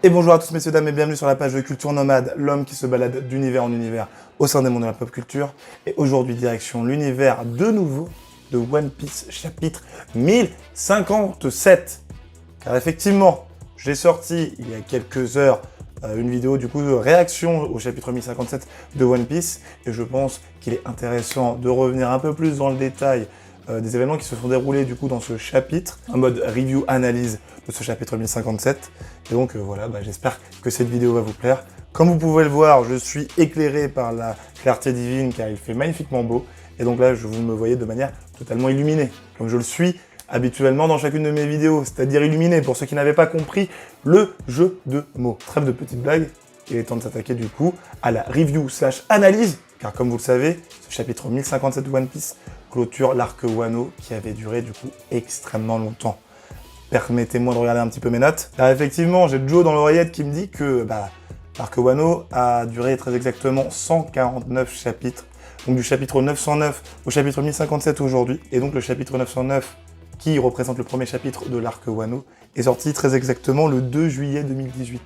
Et bonjour à tous messieurs dames et bienvenue sur la page de Culture Nomade, l'homme qui se balade d'univers en univers au sein des mondes de la pop culture. Et aujourd'hui direction l'univers de nouveau de One Piece chapitre 1057. Car effectivement, j'ai sorti il y a quelques heures une vidéo du coup de réaction au chapitre 1057 de One Piece. Et je pense qu'il est intéressant de revenir un peu plus dans le détail des événements qui se sont déroulés du coup dans ce chapitre, en mode review analyse de ce chapitre 1057. Et donc voilà, j'espère que cette vidéo va vous plaire. Comme vous pouvez le voir, je suis éclairé par la clarté divine car il fait magnifiquement beau. Et donc là, vous me voyez de manière totalement illuminée, comme je le suis habituellement dans chacune de mes vidéos, c'est-à-dire illuminé, pour ceux qui n'avaient pas compris le jeu de mots. Trêve de petites blagues, il est temps de s'attaquer du coup à la review/analyse, car comme vous le savez, ce chapitre 1057 de One Piece clôture l'arc Wano qui avait duré du coup extrêmement longtemps. Permettez-moi de regarder un petit peu mes notes. Car effectivement, j'ai Joe dans l'oreillette qui me dit que l'arc Wano a duré très exactement 149 chapitres. Donc du chapitre 909 au chapitre 1057 aujourd'hui. Et donc le chapitre 909, qui représente le premier chapitre de l'arc Wano, est sorti très exactement le 2 juillet 2018.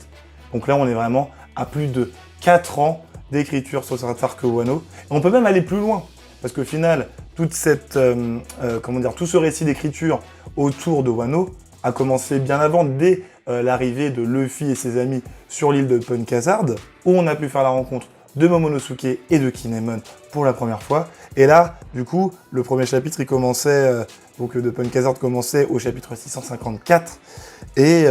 Donc là, on est vraiment à plus de 4 ans d'écriture sur cet arc Wano. Et on peut même aller plus loin. Parce qu'au final, toute cette, tout ce récit d'écriture autour de Wano a commencé bien avant, dès l'arrivée de Luffy et ses amis sur l'île de Punk Hazard, où on a pu faire la rencontre de Momonosuke et de Kinemon pour la première fois. Et là, du coup, le premier chapitre, il commençait, de Punk Hazard commençait au chapitre 654. Et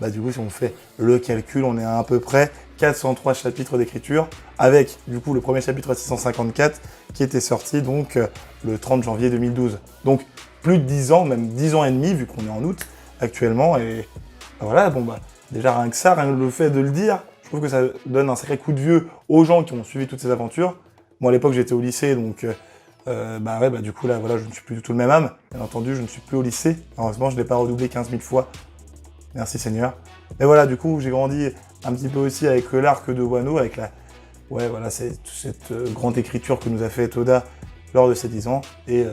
du coup, si on fait le calcul, on est à peu près 403 chapitres d'écriture, avec du coup le premier chapitre 654 qui était sorti donc le 30 janvier 2012. Donc plus de 10 ans, même 10 ans et demi, vu qu'on est en août actuellement. Et voilà, déjà rien que ça, rien que le fait de le dire, je trouve que ça donne un sacré coup de vieux aux gens qui ont suivi toutes ces aventures. Moi à l'époque j'étais au lycée, donc du coup là voilà, je ne suis plus du tout le même âme. Bien entendu, je ne suis plus au lycée. Heureusement, je ne l'ai pas redoublé 15 000 fois. Merci Seigneur. Mais voilà, du coup, j'ai grandi un petit peu aussi avec l'arc de Wano, avec cette grande écriture que nous a fait Oda lors de ses 10 ans. Et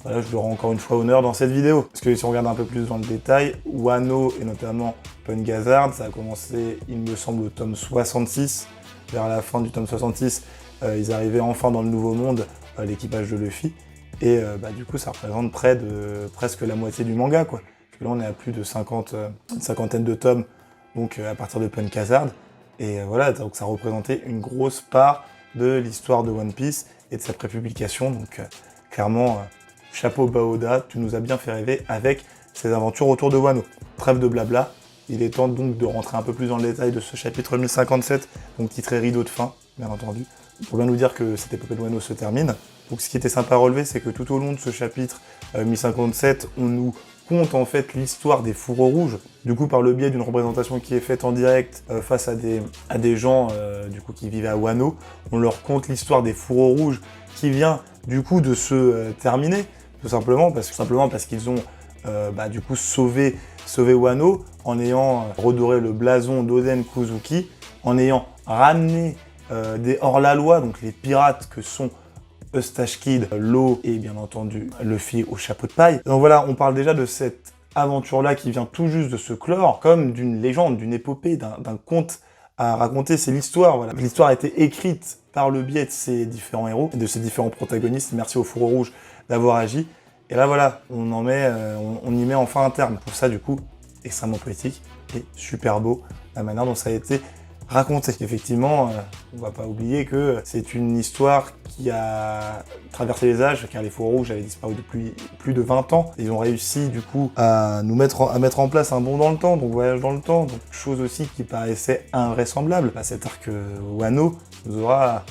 je lui rends encore une fois honneur dans cette vidéo. Parce que si on regarde un peu plus dans le détail, Wano et notamment Punk Hazard, ça a commencé, il me semble, au tome 66. Vers la fin du tome 66, ils arrivaient enfin dans le Nouveau Monde, l'équipage de Luffy. Et du coup, ça représente presque la moitié du manga, quoi. Là, on est à plus de une cinquantaine de tomes, donc à partir de Punk Hazard. Et voilà, donc ça représentait une grosse part de l'histoire de One Piece et de sa prépublication. Donc clairement, chapeau bas Oda, tu nous as bien fait rêver avec ces aventures autour de Wano. Trêve de blabla, il est temps donc de rentrer un peu plus dans le détail de ce chapitre 1057, donc titré Rideau de fin, bien entendu. Pour bien nous dire que cette épopée de Wano se termine. Donc ce qui était sympa à relever, c'est que tout au long de ce chapitre 1057, on nous compte en fait l'histoire des fourreaux rouges, du coup par le biais d'une représentation qui est faite en direct face à des gens du coup qui vivaient à Wano. On leur conte l'histoire des fourreaux rouges qui vient du coup de se terminer, tout simplement parce qu'ils ont du coup sauvé Wano en ayant redoré le blason d'Oden Kozuki, en ayant ramené des hors-la-loi, donc les pirates que sont Eustache Kid, Law et bien entendu Luffy au chapeau de paille. Donc voilà, on parle déjà de cette aventure-là qui vient tout juste de se clore, comme d'une légende, d'une épopée, d'un conte à raconter. C'est l'histoire, voilà. L'histoire a été écrite par le biais de ces différents héros, de ces différents protagonistes. Merci au Fourreau Rouge d'avoir agi. Et là voilà, on y met enfin un terme. Pour ça, du coup, extrêmement poétique et super beau la manière dont ça a été raconté. Effectivement, on va pas oublier que c'est une histoire qui a traversé les âges, car les Fourreaux Rouges avaient disparu depuis plus de 20 ans. Ils ont réussi du coup à mettre en place un bond dans le temps, donc voyage dans le temps, donc chose aussi qui paraissait invraisemblable. Cet arc Wano nous aura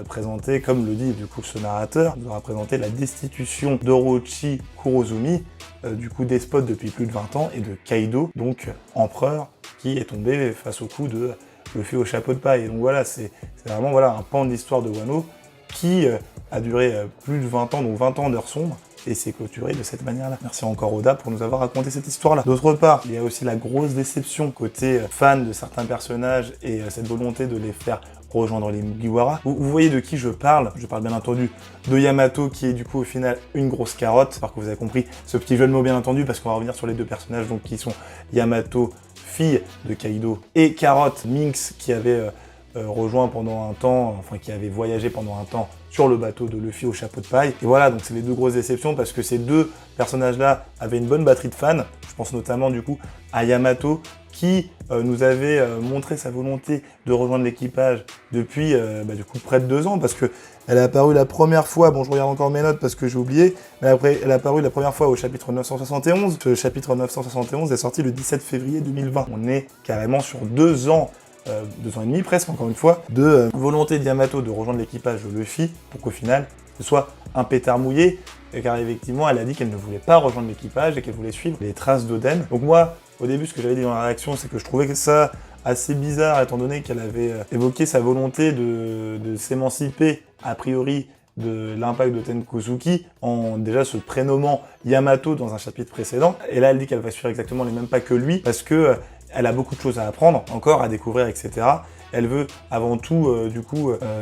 présenté, comme le dit du coup ce narrateur, nous aura présenté la destitution d'Orochi Kurozumi, du coup despote depuis plus de 20 ans, et de Kaido, donc empereur, qui est tombé face au coup de Luffy au chapeau de paille. Et donc voilà, c'est vraiment un pan de l'histoire de Wano qui a duré plus de 20 ans, donc 20 ans d'heures sombres, et c'est clôturé de cette manière-là. Merci encore Oda pour nous avoir raconté cette histoire-là. D'autre part, il y a aussi la grosse déception côté fan de certains personnages et cette volonté de les faire rejoindre les Mugiwara. Vous voyez de qui je parle bien entendu de Yamato, qui est du coup au final une grosse carotte. J'espère que vous avez compris ce petit jeu de mots bien entendu, parce qu'on va revenir sur les deux personnages donc qui sont Yamato fille de Kaido, et Carrot, Minx, qui avait rejoint pendant un temps, enfin qui avait voyagé pendant un temps sur le bateau de Luffy au chapeau de paille. Et voilà, donc c'est les deux grosses déceptions parce que ces deux personnages-là avaient une bonne batterie de fans. Je pense notamment du coup à Yamato qui nous avait montré sa volonté de rejoindre l'équipage depuis du coup près de 2 ans parce que elle est apparue la première fois, bon je regarde encore mes notes parce que j'ai oublié, mais après elle est apparue la première fois au chapitre 971. Ce chapitre 971 est sorti le 17 février 2020. On est carrément sur 2 ans 2 ans et demi presque, encore une fois, de volonté de Yamato de rejoindre l'équipage de Luffy pour qu'au final, ce soit un pétard mouillé, car effectivement, elle a dit qu'elle ne voulait pas rejoindre l'équipage et qu'elle voulait suivre les traces d'Oden. Donc moi, au début, ce que j'avais dit dans la réaction, c'est que je trouvais ça assez bizarre, étant donné qu'elle avait évoqué sa volonté de s'émanciper, a priori, de l'impact de Tenkosuke en déjà se prénommant Yamato dans un chapitre précédent. Et là, elle dit qu'elle va suivre exactement les mêmes pas que lui, parce que elle a beaucoup de choses à apprendre, encore à découvrir, etc. Elle veut avant tout,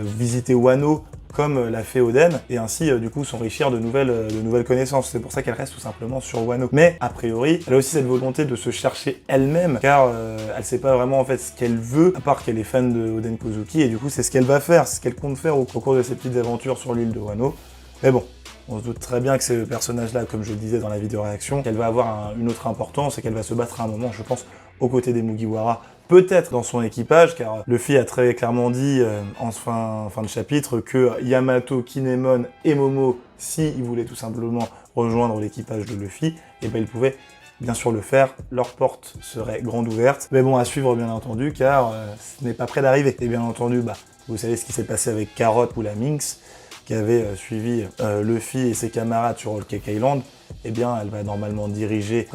visiter Wano comme l'a fait Oden, et ainsi, s'enrichir de nouvelles connaissances. C'est pour ça qu'elle reste tout simplement sur Wano. Mais, a priori, elle a aussi cette volonté de se chercher elle-même, car elle sait pas vraiment en fait ce qu'elle veut, à part qu'elle est fan de Oden Kozuki, et du coup, c'est ce qu'elle va faire, c'est ce qu'elle compte faire au cours de ses petites aventures sur l'île de Wano. Mais bon, on se doute très bien que c'est le personnage-là, comme je le disais dans la vidéo réaction, qu'elle va avoir une autre importance et qu'elle va se battre à un moment, je pense, aux côtés des Mugiwara, peut-être dans son équipage, car Luffy a très clairement dit en fin de chapitre que Yamato, Kinemon et Momo, s'ils voulaient tout simplement rejoindre l'équipage de Luffy, et ben ils pouvaient bien sûr le faire, leur porte serait grande ouverte. Mais bon, à suivre bien entendu, car ce n'est pas près d'arriver. Et bien entendu, vous savez ce qui s'est passé avec Carrot ou la Minx, qui avait suivi Luffy et ses camarades sur Whole Cake Island. Eh bien, elle va normalement diriger,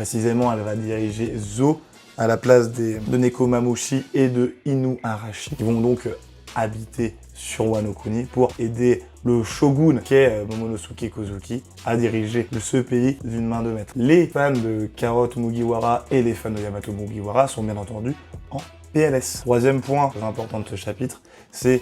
Zo, à la place de Nekomamushi et de Inuarashi, qui vont donc habiter sur Wano Kuni pour aider le shogun, qui est Momonosuke Kozuki, à diriger ce pays d'une main de maître. Les fans de Carrot Mugiwara et les fans de Yamato Mugiwara sont bien entendu en PLS. Troisième point très important de ce chapitre, c'est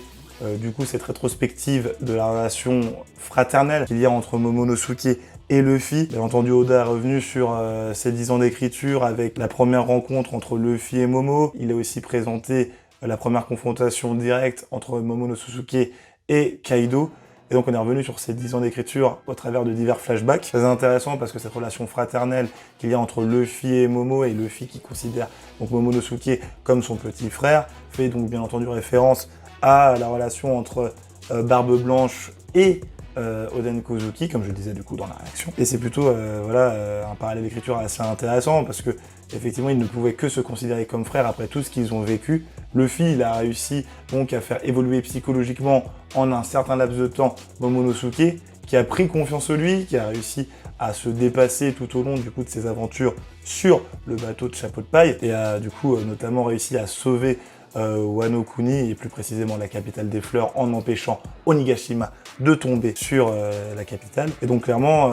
cette rétrospective de la relation fraternelle qu'il y a entre Momonosuke et Luffy. Bien entendu, Oda est revenu sur ses 10 ans d'écriture avec la première rencontre entre Luffy et Momo. Il a aussi présenté la première confrontation directe entre Momonosuke et Kaido. Et donc on est revenu sur ces 10 ans d'écriture au travers de divers flashbacks. Très intéressant parce que cette relation fraternelle qu'il y a entre Luffy et Momo, et Luffy qui considère donc Momonosuke comme son petit frère, fait donc bien entendu référence à la relation entre Barbe Blanche et Oden Kozuki, comme je le disais du coup dans la réaction. Et c'est plutôt un parallèle d'écriture assez intéressant parce que effectivement ils ne pouvaient que se considérer comme frères après tout ce qu'ils ont vécu. Luffy, il a réussi donc à faire évoluer psychologiquement en un certain laps de temps Momonosuke, qui a pris confiance en lui, qui a réussi à se dépasser tout au long du coup de ses aventures sur le bateau de Chapeau de Paille et a du coup notamment réussi à sauver Wano Kuni, et plus précisément la capitale des fleurs, en empêchant Onigashima de tomber sur la capitale. Et donc clairement,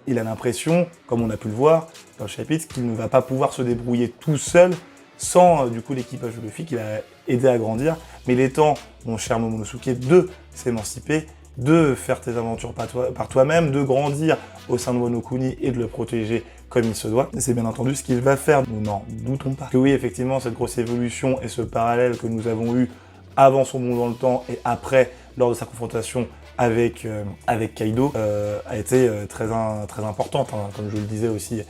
il a l'impression, comme on a pu le voir dans le chapitre, qu'il ne va pas pouvoir se débrouiller tout seul sans du coup l'équipage de Luffy qu'il a aidé à grandir. Mais il est temps, mon cher Momonosuke, de s'émanciper, de faire tes aventures par toi-même, de grandir au sein de Wano Kuni et de le protéger comme il se doit. Et c'est bien entendu ce qu'il va faire, nous n'en doutons pas. Que oui, effectivement, cette grosse évolution et ce parallèle que nous avons eu avant son bond dans le temps et après, lors de sa confrontation avec Kaido, a été très importante, hein. Comme je le disais aussi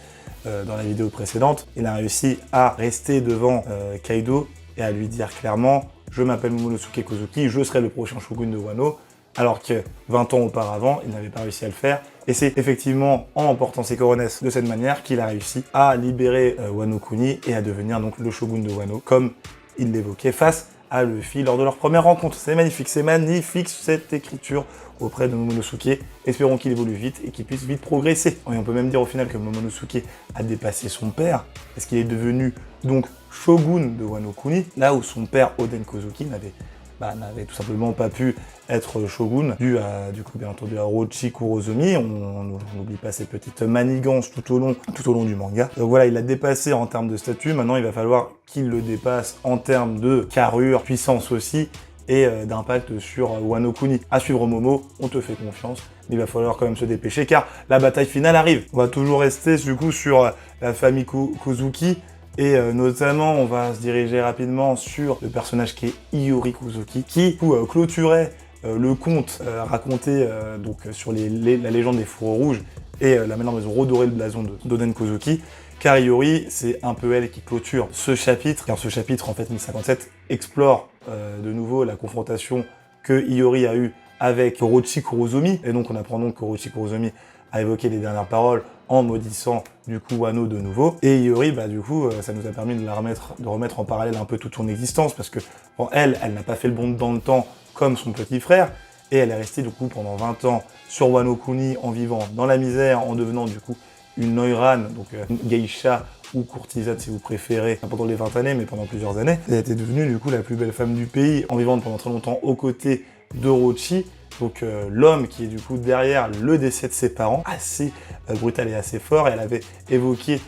dans la vidéo précédente, il a réussi à rester devant Kaido et à lui dire clairement « Je m'appelle Momonosuke Kozuki, je serai le prochain shogun de Wano », alors que 20 ans auparavant, il n'avait pas réussi à le faire. Et c'est effectivement en portant ses coronesses de cette manière qu'il a réussi à libérer Wano Kuni et à devenir donc le shogun de Wano, comme il l'évoquait face à Luffy lors de leur première rencontre. C'est magnifique cette écriture auprès de Momonosuke. Espérons qu'il évolue vite et qu'il puisse vite progresser. Et on peut même dire au final que Momonosuke a dépassé son père, parce qu'il est devenu donc shogun de Wano Kuni, là où son père Oden Kozuki n'avait tout simplement pas pu être shogun, dû à, du coup, bien entendu, à Orochi Kurozomi. On n'oublie pas ces petites manigances tout au long du manga. Donc voilà, il l'a dépassé en termes de statut. Maintenant, il va falloir qu'il le dépasse en termes de carrure, puissance aussi, et d'impact sur Wano Kuni. À suivre Momo, on te fait confiance, mais il va falloir quand même se dépêcher, car la bataille finale arrive. On va toujours rester, du coup, sur la famille Kozuki, Et notamment, on va se diriger rapidement sur le personnage qui est Iori Kuzuki, qui clôturait le conte raconté donc sur la légende des fourreaux rouges et la manière dont ils ont redoré le blason d'Oden Kozuki. Car Iori, c'est un peu elle qui clôture ce chapitre, car ce chapitre, en fait, 1057, explore de nouveau la confrontation que Iori a eue avec Orochi Kurozomi. Et donc, on apprend donc qu'Orochi Kurozomi a évoqué les dernières paroles en maudissant, du coup, Wano de nouveau. Et Iori, bah, du coup, ça nous a permis de remettre en parallèle un peu toute son existence, parce que, bon, elle n'a pas fait le bond dans le temps comme son petit frère, et elle est restée, du coup, pendant 20 ans sur Wano Kuni, en vivant dans la misère, en devenant, du coup, une Noiran, donc une geisha ou courtisane si vous préférez, pas pendant les 20 années, mais pendant plusieurs années. Elle était devenue du coup la plus belle femme du pays, en vivant pendant très longtemps aux côtés d'Orochi, donc l'homme qui est du coup derrière le décès de ses parents, assez brutal et assez fort. Et elle avait évoqué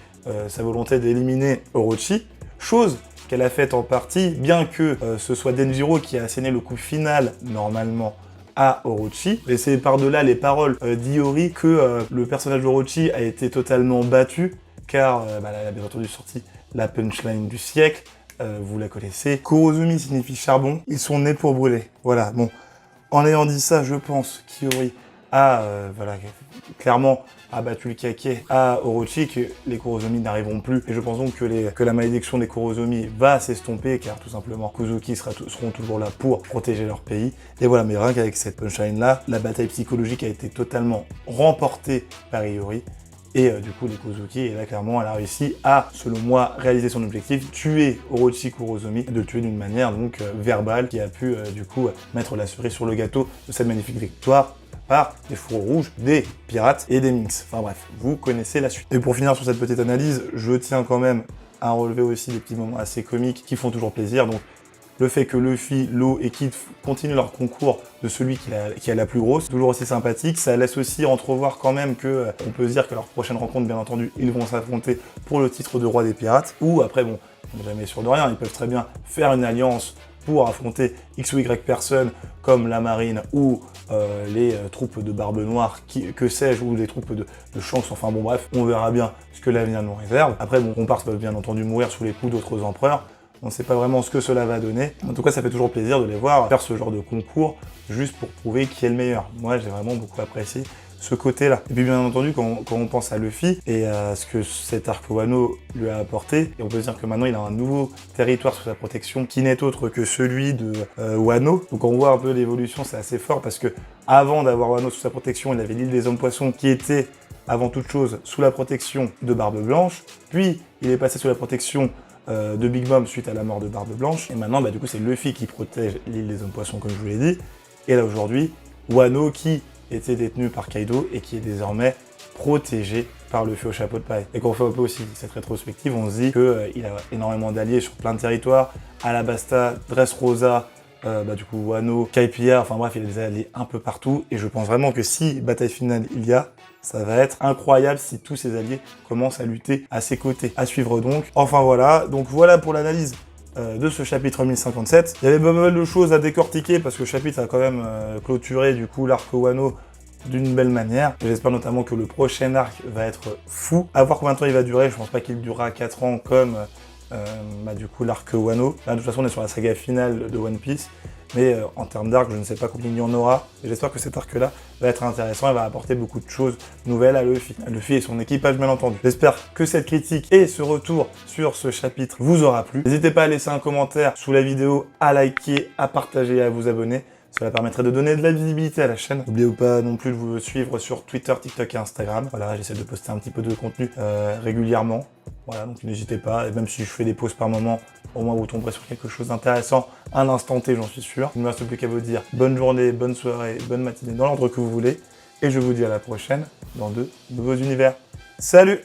sa volonté d'éliminer Orochi, chose qu'elle a faite en partie, bien que ce soit Denjiro qui a asséné le coup final, normalement, à Orochi. Et c'est par-delà les paroles d'Iori que le personnage d'Orochi a été totalement battu, car elle a bien entendu sorti la punchline du siècle, vous la connaissez. Kurozumi signifie charbon, ils sont nés pour brûler. Voilà, bon. En ayant dit ça, je pense qu'Iori a clairement abattu le kaké à Orochi, que les Kurozomi n'arriveront plus. Et je pense donc que la malédiction des Kurozomi va s'estomper, car tout simplement, Kuzuki seront toujours là pour protéger leur pays. Et voilà, mais rien qu'avec cette punchline-là, la bataille psychologique a été totalement remportée par Iori. Et du coup, les Kuzuki, et là, clairement, elle a réussi à, selon moi, réaliser son objectif, tuer Orochi Kurozomi, de le tuer d'une manière donc verbale, qui a pu, du coup, mettre la cerise sur le gâteau de cette magnifique victoire par des fourreaux rouges, des pirates et des minx. Enfin bref, vous connaissez la suite. Et pour finir sur cette petite analyse, je tiens quand même à relever aussi des petits moments assez comiques qui font toujours plaisir. Donc, le fait que Luffy, Law et Kid continuent leur concours de celui qui a la plus grosse, toujours aussi sympathique. Ça laisse aussi entrevoir quand même que on peut se dire que leur prochaine rencontre, bien entendu, ils vont s'affronter pour le titre de roi des pirates. Ou après, bon, on n'est jamais sûr de rien, ils peuvent très bien faire une alliance pour affronter X ou Y personnes comme la marine ou les troupes de Barbe Noire, que sais-je, ou les troupes de Shanks. Enfin bon bref, on verra bien ce que l'avenir nous réserve. Après, bon, comparses peuvent bien entendu mourir sous les coups d'autres empereurs. On ne sait pas vraiment ce que cela va donner. En tout cas, ça fait toujours plaisir de les voir faire ce genre de concours juste pour prouver qui est le meilleur. Moi, j'ai vraiment beaucoup apprécié ce côté-là. Et puis, bien entendu, quand on pense à Luffy et à ce que cet arc Wano lui a apporté, et on peut se dire que maintenant, il a un nouveau territoire sous sa protection qui n'est autre que celui de Wano. Donc, on voit un peu l'évolution, c'est assez fort parce que avant d'avoir Wano sous sa protection, il avait l'île des Hommes Poissons qui était avant toute chose sous la protection de Barbe Blanche. Puis, il est passé sous la protection de Big Mom suite à la mort de Barbe Blanche. Et maintenant, du coup, c'est Luffy qui protège l'île des Hommes Poissons, comme je vous l'ai dit. Et là, aujourd'hui, Wano qui était détenu par Kaido et qui est désormais protégé par Luffy au chapeau de paille. Et quand on fait un peu aussi cette rétrospective, on se dit qu'il a énormément d'alliés sur plein de territoires. Alabasta, Dressrosa, du coup Wano, Kaipia, enfin bref, il a des alliés un peu partout. Et je pense vraiment que si bataille finale il y a, ça va être incroyable si tous ces alliés commencent à lutter à ses côtés. À suivre donc. Enfin voilà, donc voilà pour l'analyse de ce chapitre 1057. Il y avait pas mal de choses à décortiquer parce que le chapitre a quand même clôturé du coup l'arc Wano d'une belle manière. J'espère notamment que le prochain arc va être fou. À voir combien de temps il va durer, je pense pas qu'il durera 4 ans comme du coup l'arc Wano. Là de toute façon on est sur la saga finale de One Piece. Mais en termes d'arc, je ne sais pas combien il y en aura. J'espère que cet arc-là va être intéressant et va apporter beaucoup de choses nouvelles à Luffy. Luffy et son équipage, bien entendu. J'espère que cette critique et ce retour sur ce chapitre vous aura plu. N'hésitez pas à laisser un commentaire sous la vidéo, à liker, à partager et à vous abonner. Cela permettrait de donner de la visibilité à la chaîne. N'oubliez pas non plus de vous suivre sur Twitter, TikTok et Instagram. Voilà, j'essaie de poster un petit peu de contenu régulièrement. Voilà, donc n'hésitez pas. Et même si je fais des pauses par moment, au moins vous tomberez sur quelque chose d'intéressant à l'instant T, j'en suis sûr. Il ne me reste plus qu'à vous dire bonne journée, bonne soirée, bonne matinée, dans l'ordre que vous voulez. Et je vous dis à la prochaine dans de nouveaux univers. Salut!